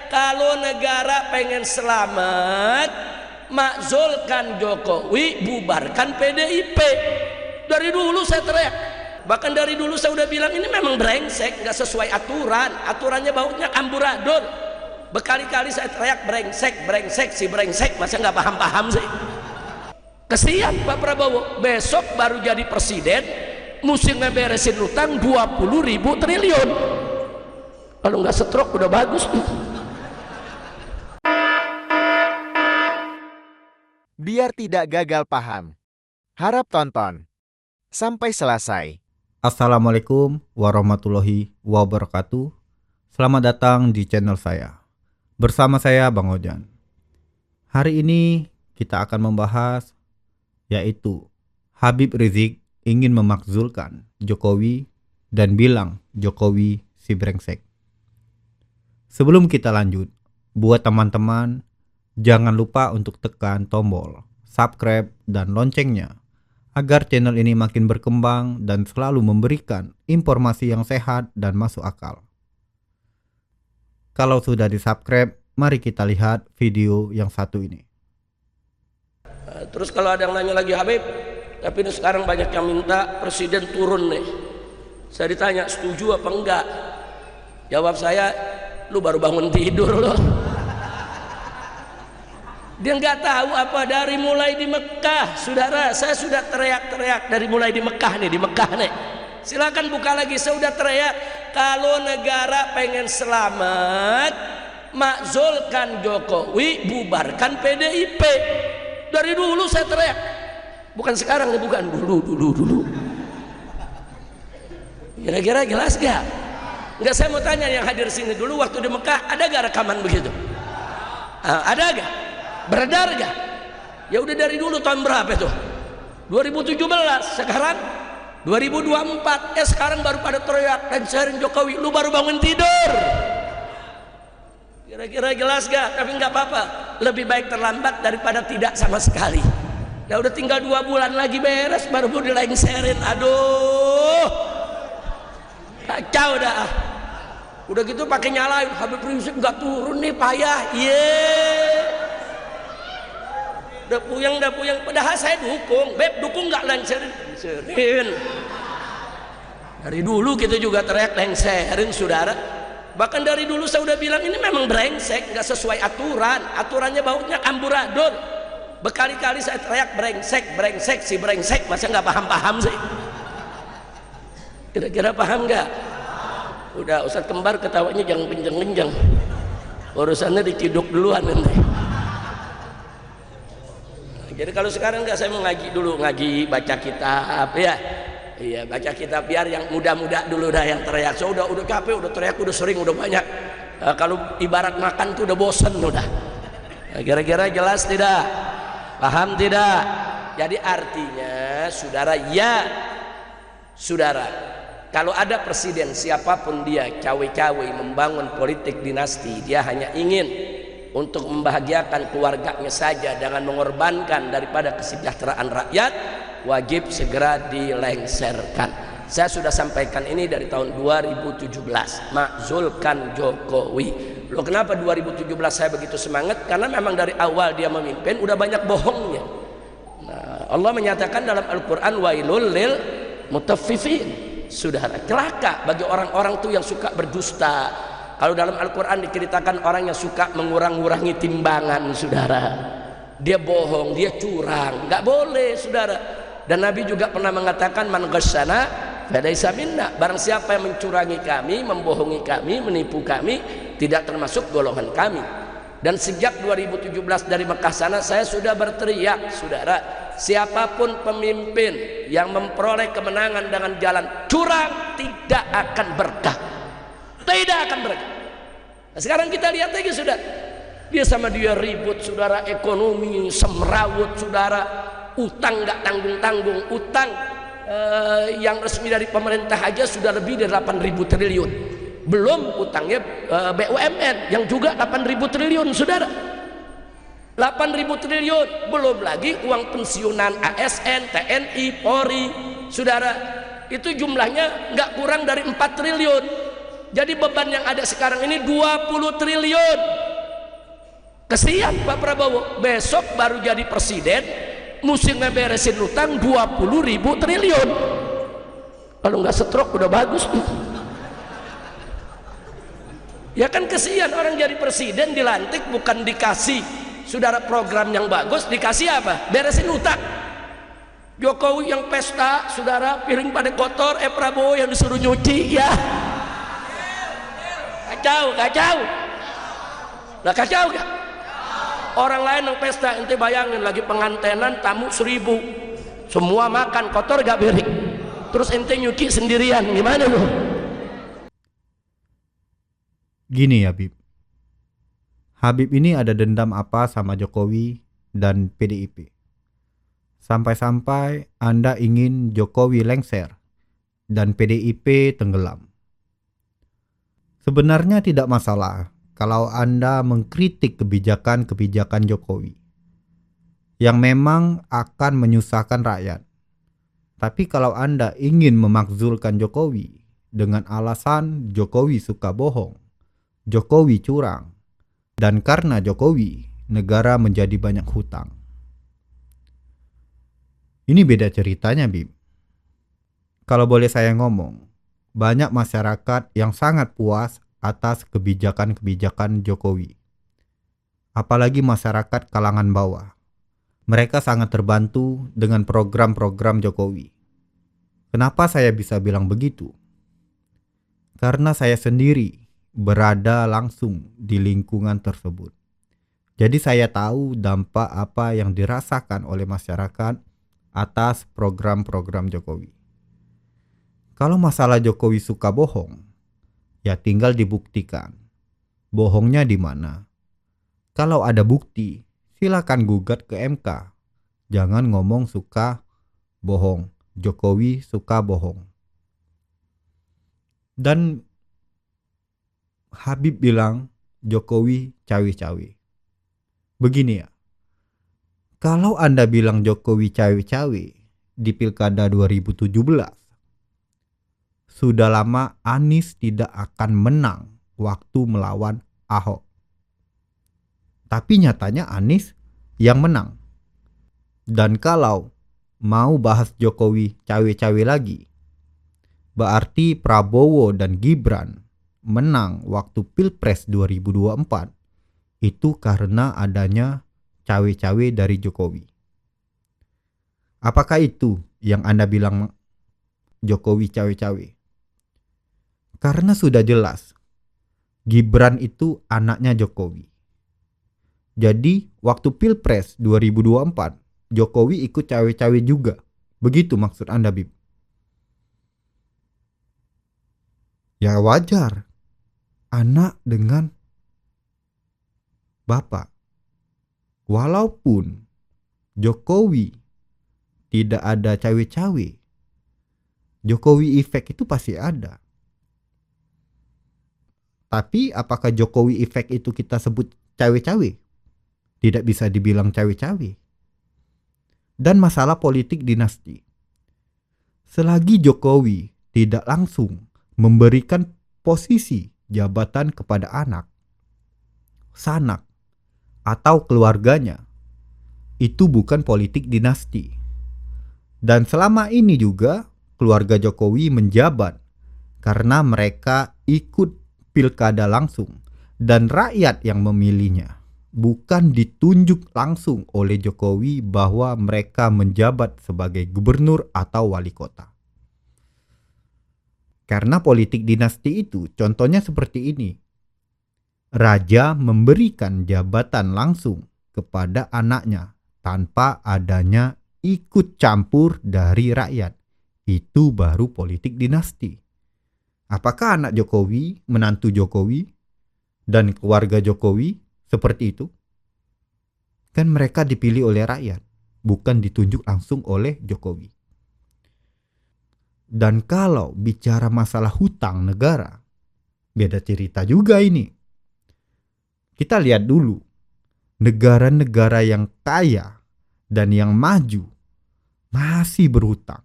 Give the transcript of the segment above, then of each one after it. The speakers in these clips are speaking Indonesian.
kalau negara pengen selamat, makzulkan Jokowi, bubarkan PDIP. Dari dulu saya teriak, bahkan dari dulu saya udah bilang ini memang brengsek, nggak sesuai aturan, aturannya baunya amburadul. Berkali-kali saya teriak brengsek, si brengsek, masa nggak paham-paham sih. Kesian Pak Prabowo, besok baru jadi presiden, mesti ngeberesin utang 20.000 triliun. Kalau nggak stroke udah bagus tuh. Biar tidak gagal paham, harap tonton sampai selesai. Assalamualaikum warahmatullahi wabarakatuh. Selamat datang di channel saya. Bersama saya Bang Ojan. Hari ini kita akan membahas yaitu Habib Rizik ingin memakzulkan Jokowi dan bilang Jokowi si brengsek. Sebelum kita lanjut, buat teman-teman jangan lupa untuk tekan tombol subscribe dan loncengnya agar channel ini makin berkembang dan selalu memberikan informasi yang sehat dan masuk akal. Kalau sudah di-subscribe, mari kita lihat video yang satu ini. Terus kalau ada yang nanya lagi, Habib, tapi ini sekarang banyak yang minta presiden turun nih. Saya ditanya setuju apa enggak? Jawab saya, lu baru bangun tidur loh. Dia nggak tahu apa dari mulai di Mekah, saudara. Saya sudah teriak-teriak dari mulai di Mekah nih, Silakan buka lagi, saya sudah teriak. Kalau negara pengen selamat, makzulkan Jokowi, bubarkan PDIP. Dari dulu saya teriak, bukan sekarang nih, bukan dulu. Kira-kira jelas gak? Enggak, saya mau tanya yang hadir sini dulu waktu di Mekah, ada gak rekaman begitu? Ada gak? Beredar gak? Ya udah dari dulu, tahun berapa itu? 2017, sekarang 2024. Sekarang baru pada teriak dan sharing Jokowi, lu baru bangun tidur. Kira-kira jelas gak? Tapi nggak apa-apa, lebih baik terlambat daripada tidak sama sekali. Ya udah tinggal 2 bulan lagi beres, baru mau dilengserin. Aduh, kacau dah. Udah gitu pakai nyalain, Habib Rizik nggak turun nih, payah. Udah puyeng. Padahal saya dukung, Beb dukung nggak lengserin. Dari dulu kita juga teriak lengserin, saudara. Bahkan dari dulu saya udah bilang ini memang brengsek, nggak sesuai aturan, aturannya baunya amburadul. Berkali-kali saya teriak brengsek, si brengsek, masa nggak paham-paham sih. Kira-kira paham nggak? Udah, Ustadz Kembar ketawanya jangan kenceng-kenceng, urusannya diciduk duluan nanti. Jadi kalau sekarang nggak, saya mau ngaji dulu, baca kitab ya. Iya, baca kitab biar yang muda-muda dulu dah yang teriak. So udah capek, udah teriak, udah sering, udah banyak. Kalau ibarat makan tuh udah bosen udah. Kira-kira jelas tidak? Paham tidak? Jadi artinya saudara, kalau ada presiden siapapun dia, cawe-cawe membangun politik dinasti, dia hanya ingin untuk membahagiakan keluarganya saja dengan mengorbankan daripada kesejahteraan rakyat, wajib segera dilengserkan. Saya sudah sampaikan ini dari tahun 2017, makzulkan Jokowi. Loh, kenapa 2017 saya begitu semangat? Karena memang dari awal dia memimpin udah banyak bohongnya. Nah, Allah menyatakan dalam Al-Quran, wailul lil mutaffifin. Saudara, celaka bagi orang-orang tuh yang suka berdusta. Kalau dalam Al-Quran diceritakan orang yang suka mengurang-urangi timbangan, saudara. Dia bohong, dia curang, nggak boleh, saudara. Dan Nabi juga pernah mengatakan, man ghasyana falaysa minna. Barang siapa yang mencurangi kami, membohongi kami, menipu kami, tidak termasuk golongan kami. Dan sejak 2017 dari Mekah sana, saya sudah berteriak, saudara, siapapun pemimpin yang memperoleh kemenangan dengan jalan curang tidak akan berkah. Tidak akan berkah. Nah, sekarang kita lihat lagi, saudara. Dia sama dia ribut, saudara, ekonomi semrawut, saudara, utang nggak tanggung-tanggung, utang yang resmi dari pemerintah aja sudah lebih dari 8.000 triliun. Belum utangnya BUMN yang juga 8.000 triliun, saudara. 8.000 triliun, belum lagi uang pensiunan ASN, TNI, Polri, saudara. Itu jumlahnya nggak kurang dari 4 triliun. Jadi beban yang ada sekarang ini 20 triliun. Kesian Pak Prabowo, besok baru jadi presiden mesti ngeberesin utang 20.000 triliun. Kalau nggak stroke udah bagus tuh. Ya kan kesian orang jadi presiden dilantik bukan dikasih saudara program yang bagus, dikasih apa? Beresin utang. Jokowi yang pesta, saudara piring pada kotor, Prabowo yang disuruh nyuci, ya. Kacau. Nah kacau gak? Orang lain yang pesta, ente bayangin lagi pengantenan tamu 1000, semua makan kotor gak piring, terus ente nyuci sendirian, gimana lu? Gini ya Habib ini ada dendam apa sama Jokowi dan PDIP? Sampai-sampai Anda ingin Jokowi lengser dan PDIP tenggelam. Sebenarnya tidak masalah kalau Anda mengkritik kebijakan-kebijakan Jokowi yang memang akan menyusahkan rakyat. Tapi kalau Anda ingin memakzulkan Jokowi dengan alasan Jokowi suka bohong, Jokowi curang, dan karena Jokowi negara menjadi banyak hutang. Ini beda ceritanya, Bib. Kalau boleh saya ngomong, banyak masyarakat yang sangat puas atas kebijakan-kebijakan Jokowi. Apalagi masyarakat kalangan bawah. Mereka sangat terbantu dengan program-program Jokowi. Kenapa saya bisa bilang begitu? Karena saya sendiri berada langsung di lingkungan tersebut. Jadi saya tahu dampak apa yang dirasakan oleh masyarakat atas program-program Jokowi. Kalau masalah Jokowi suka bohong, ya tinggal dibuktikan. Bohongnya di mana? Kalau ada bukti, silakan gugat ke MK. Jangan ngomong suka bohong. Jokowi suka bohong. Dan Habib bilang Jokowi cawe-cawe. Begini ya. Kalau Anda bilang Jokowi cawe-cawe di Pilkada 2017, sudah lama Anies tidak akan menang waktu melawan Ahok. Tapi nyatanya Anies yang menang. Dan kalau mau bahas Jokowi cawe-cawe lagi, berarti Prabowo dan Gibran menang waktu Pilpres 2024 itu karena adanya cawe-cawe dari Jokowi. Apakah itu yang Anda bilang Jokowi cawe-cawe? Karena sudah jelas Gibran itu anaknya Jokowi. Jadi waktu Pilpres 2024 Jokowi ikut cawe-cawe juga. Begitu maksud Anda, Bib? Ya wajar. Anak dengan bapak. Walaupun Jokowi tidak ada cawe-cawe, Jokowi efek itu pasti ada. Tapi apakah Jokowi efek itu kita sebut cawe-cawe? Tidak bisa dibilang cawe-cawe. Dan masalah politik dinasti. Selagi Jokowi tidak langsung memberikan posisi jabatan kepada anak, sanak, atau keluarganya, itu bukan politik dinasti. Dan selama ini juga keluarga Jokowi menjabat karena mereka ikut pilkada langsung dan rakyat yang memilihnya, bukan ditunjuk langsung oleh Jokowi bahwa mereka menjabat sebagai gubernur atau wali kota. Karena politik dinasti itu contohnya seperti ini. Raja memberikan jabatan langsung kepada anaknya tanpa adanya ikut campur dari rakyat. Itu baru politik dinasti. Apakah anak Jokowi, menantu Jokowi, dan keluarga Jokowi seperti itu? Kan mereka dipilih oleh rakyat, bukan ditunjuk langsung oleh Jokowi. Dan kalau bicara masalah hutang negara, beda cerita juga ini. Kita lihat dulu, negara-negara yang kaya dan yang maju masih berhutang.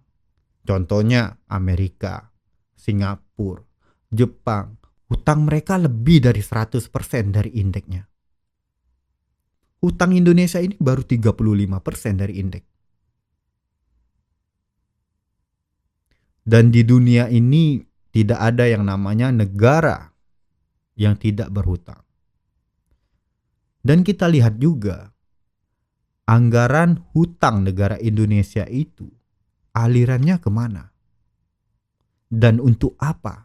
Contohnya Amerika, Singapura, Jepang, Hutang mereka lebih dari 100% dari indeksnya. Hutang Indonesia ini baru 35% dari indeks. Dan di dunia ini tidak ada yang namanya negara yang tidak berhutang. Dan kita lihat juga anggaran hutang negara Indonesia itu alirannya kemana? Dan untuk apa?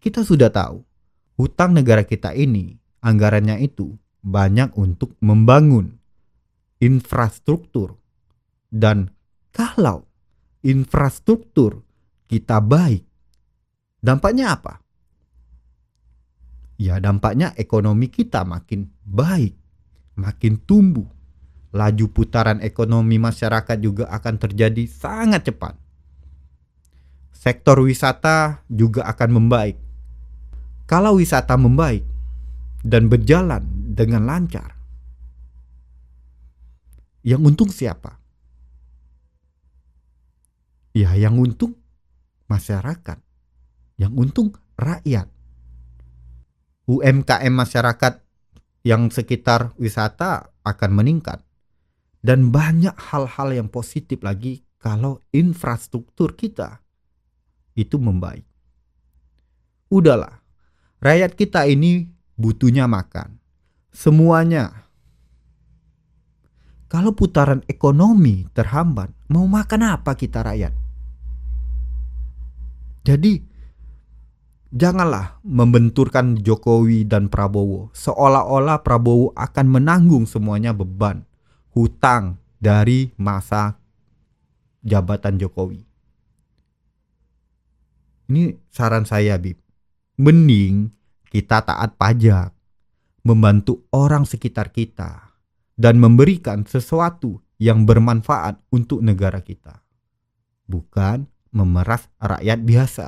Kita sudah tahu, hutang negara kita ini, anggarannya itu banyak untuk membangun infrastruktur. Dan kalau infrastruktur kita baik, dampaknya apa? Ya, dampaknya ekonomi kita makin baik, makin tumbuh. Laju putaran ekonomi masyarakat juga akan terjadi sangat cepat. Sektor wisata juga akan membaik. Kalau wisata membaik dan berjalan dengan lancar, yang untung siapa? Ya, yang untung masyarakat, yang untung rakyat. UMKM masyarakat yang sekitar wisata akan meningkat. Dan banyak hal-hal yang positif lagi kalau infrastruktur kita itu membaik. Udahlah, rakyat kita ini butuhnya makan. Semuanya. Kalau putaran ekonomi terhambat, mau makan apa kita rakyat? Jadi, janganlah membenturkan Jokowi dan Prabowo. Seolah-olah Prabowo akan menanggung semuanya beban hutang dari masa jabatan Jokowi. Ini saran saya, Bib. Mending kita taat pajak, membantu orang sekitar kita, dan memberikan sesuatu yang bermanfaat untuk negara kita. Bukan memeras rakyat biasa.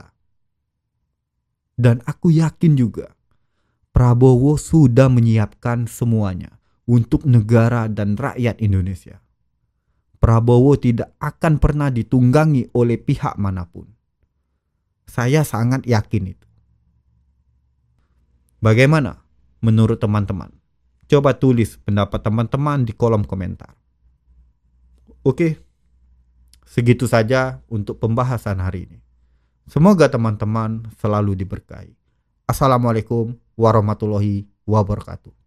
Dan aku yakin juga Prabowo sudah menyiapkan semuanya untuk negara dan rakyat Indonesia. Prabowo tidak akan pernah ditunggangi oleh pihak manapun. Saya sangat yakin itu. Bagaimana menurut teman-teman? Coba tulis pendapat teman-teman di kolom komentar. Oke, segitu saja untuk pembahasan hari ini. Semoga teman-teman selalu diberkahi. Assalamualaikum warahmatullahi wabarakatuh.